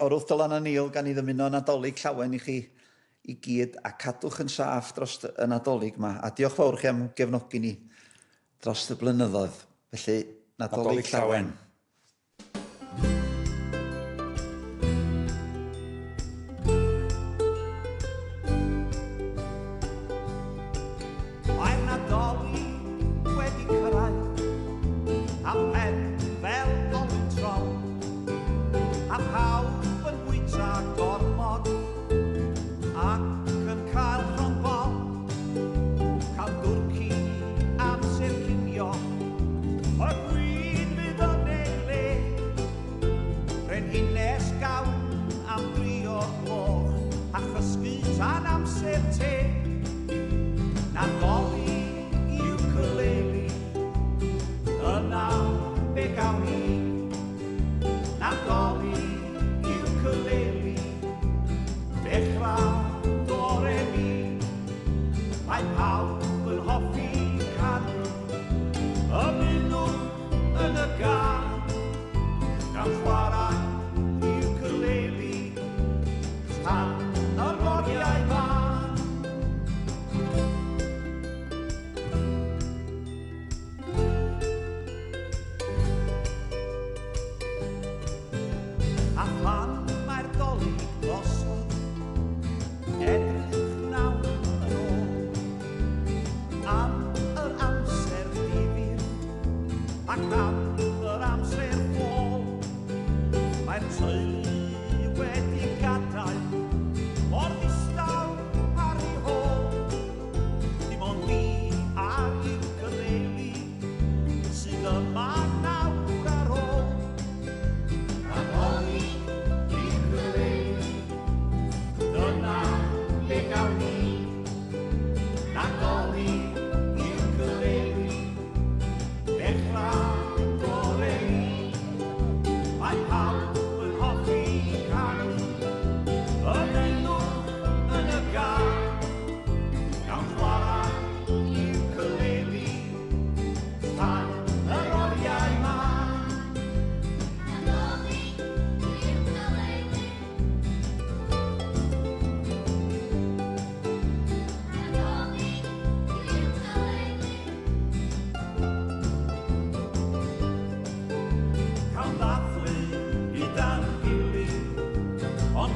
O'r wrth Dylan a Neil gan i ddymuno Nadolig llawen i chi i gyd a cadwch yn saff dros y Nadolig yma. A diolch fawr chi am gefnogi ni dros y blynyddoedd. Felly, Nadolig llawen. Mae'r Nadolig wedi cyrraedd a pen fel golyn tron a pawb yn bwyta gormod ac yn cael rhongbol cael dwrci amser cinio y gwyn fydd yn ei le Brenhines gawn am 3 o'r gloch a chysgu tan amser te Nadolig ukulele yna be gawn ni Nadolig ukulele dechrau do re mi mae pawb yn hoffi canu ymunwch yn y gan gan chwarae ukulele tan yr oriau fan A phan mae'r dolig gosod edrych nawr yn ôl am yr amser difyr ac am yr amser ffôl mae'r teulu wedi gadael mor ddistaw ar ei hôl dim ond ni a'r ukulele sydd yma nawr ar ôl Nadolig ukulele dyna be gawn ni Nadolig ukulele dechrau do re mi mae pawb yn hoffi canu ymunwch yn y gan gawn chwarae ukulele tan yr oriau man Nadolig ukulele Nadolig ukulele Cawn ddathlu i dan gilydd ond